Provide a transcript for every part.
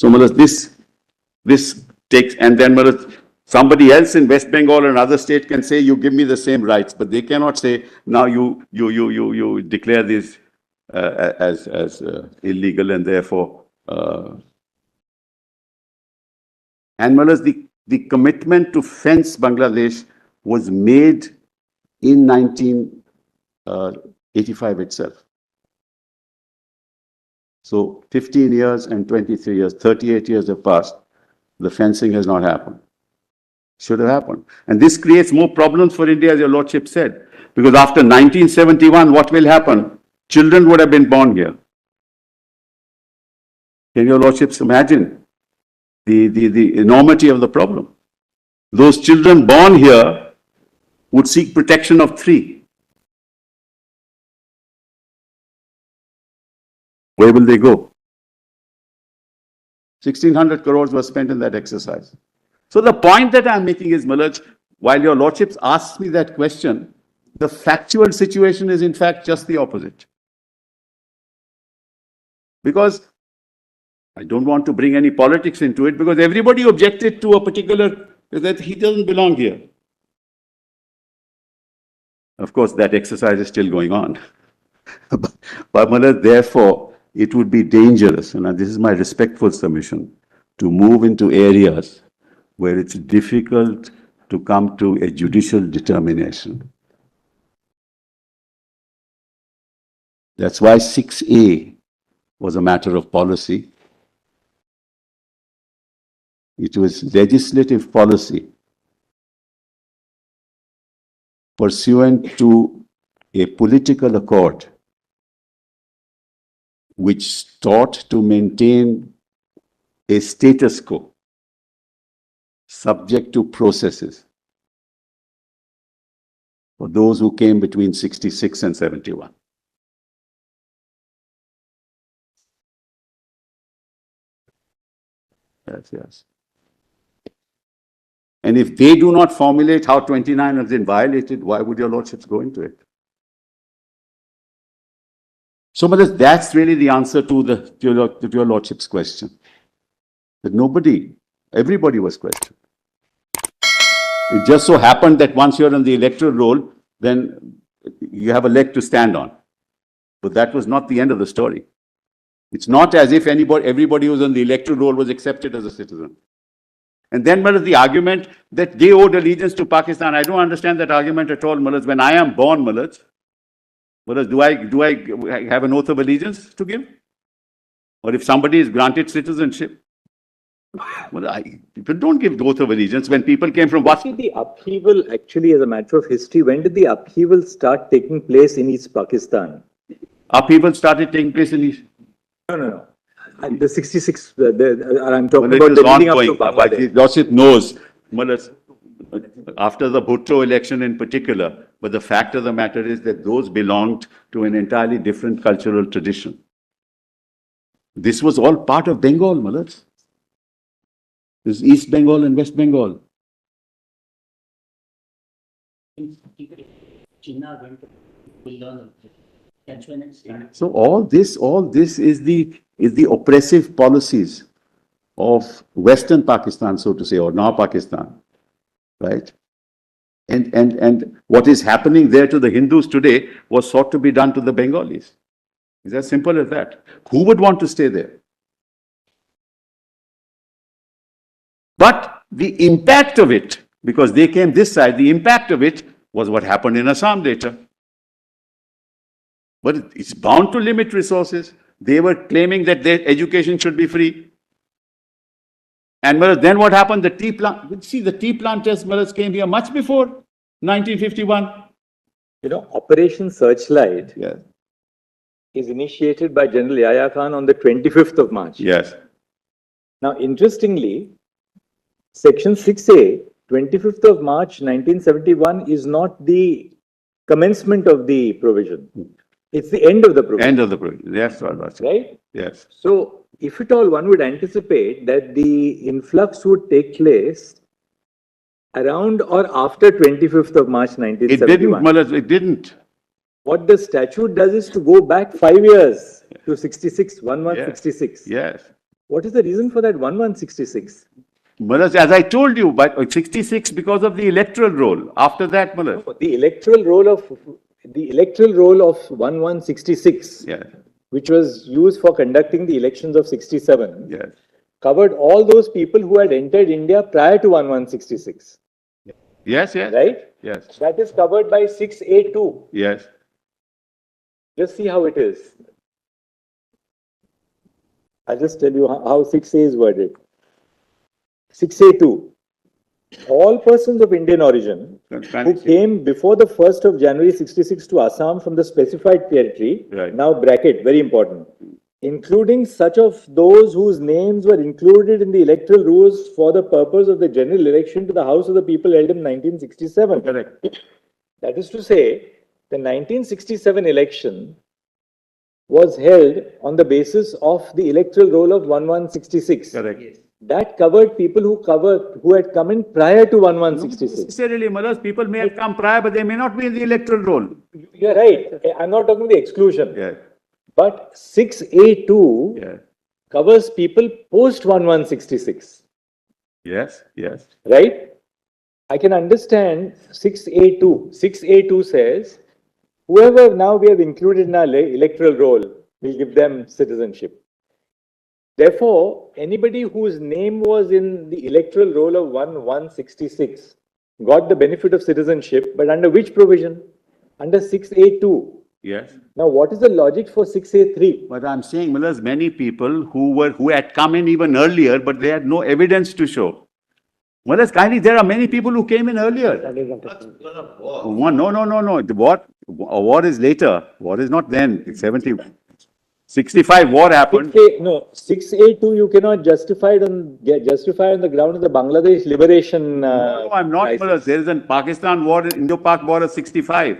So this takes, and then somebody else in West Bengal or another state can say, you give me the same rights, but they cannot say, now you declare this as illegal, and therefore, and the commitment to fence Bangladesh was made in 1985 itself. So 15 years and 23 years, 38 years have passed. The fencing has not happened. Should have happened. And this creates more problems for India, as your Lordship said. Because after 1971, what will happen? Children would have been born here. Can your Lordships imagine the enormity of the problem? Those children born here would seek protection of 3. Where will they go? 1,600 crores was spent in that exercise. So the point that I'm making is, Malaj, while your Lordships asked me that question, the factual situation is in fact just the opposite. Because I don't want to bring any politics into it, because everybody objected to a particular, that he doesn't belong here. Of course, that exercise is still going on. But Malaj, therefore, it would be dangerous, and this is my respectful submission, to move into areas where it's difficult to come to a judicial determination. That's why 6A was a matter of policy. It was legislative policy pursuant to a political accord which sought to maintain a status quo subject to processes for those who came between 66 and 71. Yes. And if they do not formulate how 29 has been violated, why would your Lordships go into it? So, but that's really the answer to your Lordship's question. That everybody was questioned. It just so happened that once you're on the electoral roll, then you have a leg to stand on. But that was not the end of the story. It's not as if everybody who was on the electoral roll was accepted as a citizen. And then, Malaj, the argument that they owed allegiance to Pakistan, I don't understand that argument at all, Malaj. When I am born, Malaj, do I have an oath of allegiance to give? Or if somebody is granted citizenship? Well, people don't give the oath of allegiance. When people came from what? The upheaval, actually, as a matter of history, when did the upheaval start taking place in East Pakistan? Upheaval started taking place in East? No. The 66, I'm talking about the leading up to Bangladesh. Lordship knows, after the Bhutto election in particular, but the fact of the matter is that those belonged to an entirely different cultural tradition. This was all part of Bengal, Malaj. This is East Bengal and West Bengal. So all this is the oppressive policies of Western Pakistan, so to say, or now Pakistan, right? And what is happening there to the Hindus today was sought to be done to the Bengalis. It's as simple as that. Who would want to stay there? But the impact of it, because they came this side, the impact of it was what happened in Assam later. But it's bound to limit resources. They were claiming that their education should be free. And then what happened? The tea planters, came here much before 1951. Operation Searchlight is initiated by General Yahya Khan on the 25th of March. Yes. Now, interestingly, Section 6A, 25th of March 1971 is not the commencement of the provision. It's the end of the provision. End of the provision. Yes, right? Yes. So, if at all, one would anticipate that the influx would take place around or after 25th of March 1971. It didn't. What the statute does is to go back 5 years to 66, 1166. Yes. What is the reason for that 1166? Maharaj, as I told you, but 66 because of the electoral roll. After that, Maharaj. The electoral roll of 1166, Yes, which was used for conducting the elections of 67, yes, covered all those people who had entered India prior to 1166, yes, yes, right? yes, That is covered by 6A2. yes. Just see how it is. I'll just tell you how 6A is worded. 6A2. All persons of Indian origin who came before the 1st of January 66 to Assam from the specified territory, Right. now bracket, very important, including such of those whose names were included in the electoral rolls for the purpose of the general election to the House of the People held in 1967. Correct. That is to say, the 1967 election was held on the basis of the electoral roll of 1166. Correct. Yes. That covered people who had come in prior to 1166. Necessarily, Maharaj, people may have come prior, but they may not be in the electoral roll. You're right. I'm not talking about the exclusion. Yes, But 6A2 yes, covers people post 1166. yes, yes. Right? I can understand 6A2. 6A2 says, whoever now we have included in our electoral roll, we'll give them citizenship. Therefore, anybody whose name was in the electoral roll of 1166 got the benefit of citizenship, but under which provision? Under 6A2. Yes. Now, what is the logic for 6A3? But I'm saying, Maharaj, many people who had come in even earlier, but they had no evidence to show. Maharaj, kindly, there are many people who came in earlier. No. The war is later. War is not then. It's 65 war happened. 6A2 you cannot justify on the ground of the Bangladesh liberation. No, I'm not, Maharaj. There is a Pakistan war, Indo-Pak war of 65.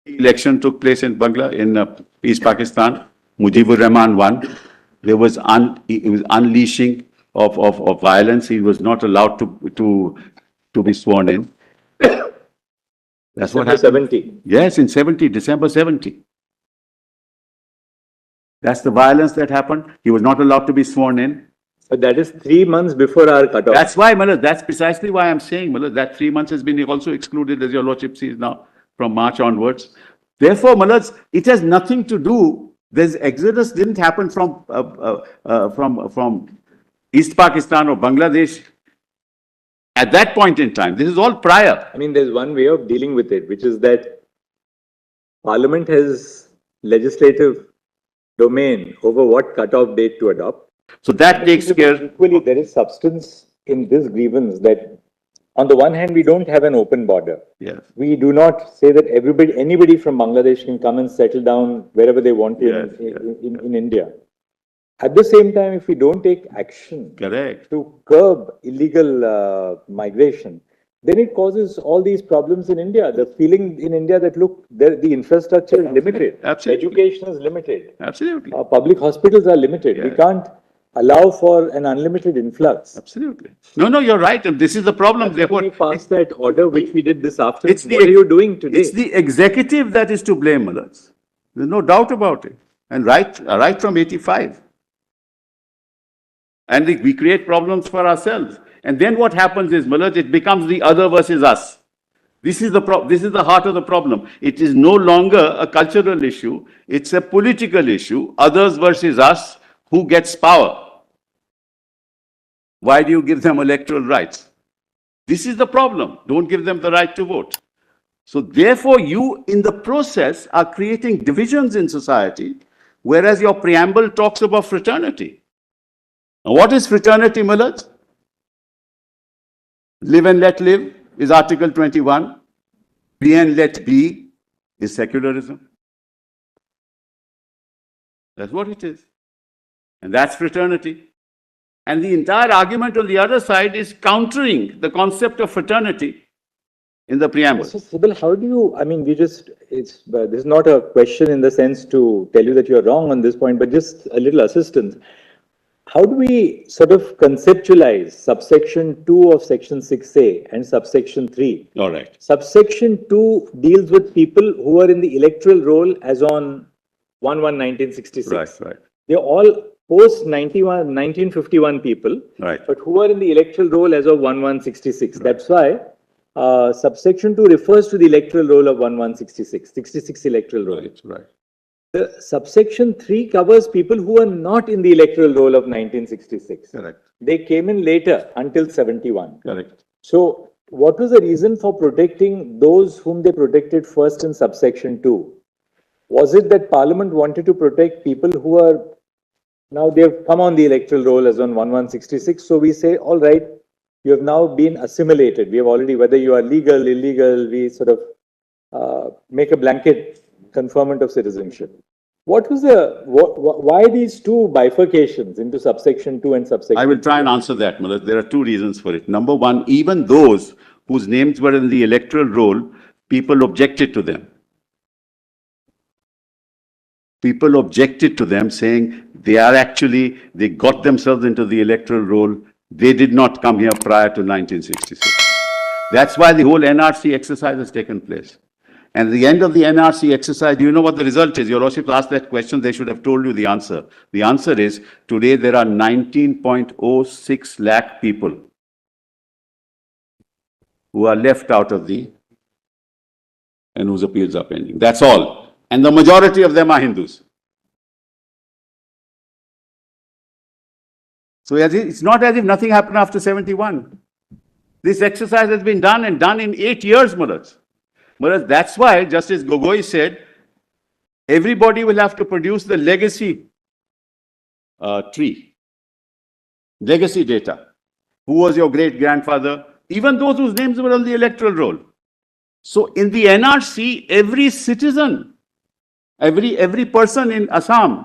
Election took place in East Pakistan. Mujibur Rahman won. There was unleashing of violence. He was not allowed to be sworn in. That's what happened. 70. Yes, in December 70. That's the violence that happened. He was not allowed to be sworn in. But that is 3 months before our cutoff. That's why, Maharaj, that's precisely why I'm saying, Maharaj, that 3 months has been also excluded, as your Lordship sees now, from March onwards. Therefore, Maharaj, it has nothing to do, this exodus didn't happen from East Pakistan or Bangladesh at that point in time. This is all prior. I mean, there's one way of dealing with it, which is that Parliament has legislative domain over what cutoff date to adopt. So that takes care. Equally, there is substance in this grievance that, on the one hand, we don't have an open border. Yes. We do not say that anybody from Bangladesh can come and settle down wherever they want in India. At the same time, if we don't take action Correct. to curb illegal migration, then it causes all these problems in India. The feeling in India that, look, the infrastructure is limited. Absolutely. Education is limited. Absolutely. Our public hospitals are limited. We Yes. can't allow for an unlimited influx. Absolutely. No, you're right. And this is the problem. Therefore, we passed that order which we did this afternoon. It's the- What are you doing today? it's the executive that is to blame, Maharaj. There's no doubt about it. And right from 85. And we create problems for ourselves. And then what happens is, Maharaj, it becomes the other versus us. This is the heart of the problem. It is no longer a cultural issue. It's a political issue. Others versus us. Who gets power? Why do you give them electoral rights? This is the problem. Don't give them the right to vote. So therefore, you in the process are creating divisions in society, whereas your preamble talks about fraternity. Now, what is fraternity, Maharaj? Live and let live is Article 21. Be and let be is secularism. That's what it is. And that's fraternity. And the entire argument on the other side is countering the concept of fraternity in the preamble. So, SIBAL, how do you, I mean, this is not a question in the sense to tell you that you're wrong on this point, but just a little assistance. How do we sort of conceptualize subsection 2 of section 6A and subsection 3? All right. Subsection 2 deals with people who are in the electoral roll as on 1/1/1966. Right. they're all post 1951 people, Right. but who are in the electoral roll as of 1166. That's why subsection 2 refers to the electoral roll of 1166, 66 electoral roll. Right, right. The subsection 3 covers people who are not in the electoral roll of 1966. Correct. They came in later until 71. Correct. So what was the reason for protecting those whom they protected first in subsection 2? Was it that Parliament wanted to protect people who are now they've come on the electoral roll as on 1166? So we say, all right, you have now been assimilated. We have already, whether you are legal, illegal, we sort of make a blanket conferment of citizenship. What was why these two bifurcations into subsection 2 and subsection I will try and answer that, Malad. There are two reasons for it. Number one, even those whose names were in the electoral roll, people objected to them. People objected to them, saying they got themselves into the electoral roll. They did not come here prior to 1966. That's why the whole NRC exercise has taken place. And at the end of the NRC exercise, do you know what the result is? Your Lordship asked that question, they should have told you the answer. The answer is, today there are 19.06 lakh people who are left out of the, and whose appeals are pending. That's all. And the majority of them are Hindus. So it's not as if nothing happened after 71. This exercise has been done and done in 8 years, Mullah. But that's why Justice Gogoi said, everybody will have to produce the legacy tree, legacy data. Who was your great-grandfather? Even those whose names were on the electoral roll. So in the NRC, every citizen, every person in Assam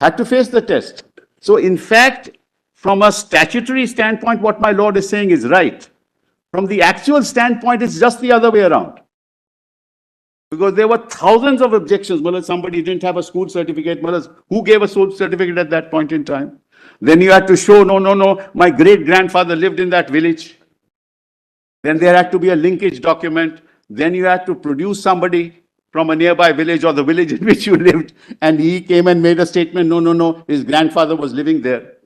had to face the test. So in fact, from a statutory standpoint, what my lord is saying is right. From the actual standpoint, it's just the other way around. Because there were thousands of objections. Well, somebody didn't have a school certificate. Well, who gave a school certificate at that point in time? Then you had to show, no, my great-grandfather lived in that village. Then there had to be a linkage document. Then you had to produce somebody from a nearby village or the village in which you lived. And he came and made a statement, no, his grandfather was living there.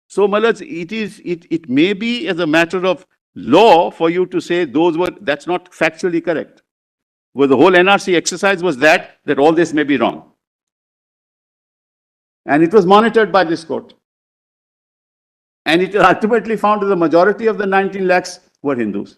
So, Malaj, it may be as a matter of law for you to say that's not factually correct. Well, the whole NRC exercise was that all this may be wrong. And it was monitored by this court. And it ultimately found that the majority of the 19 lakhs were Hindus.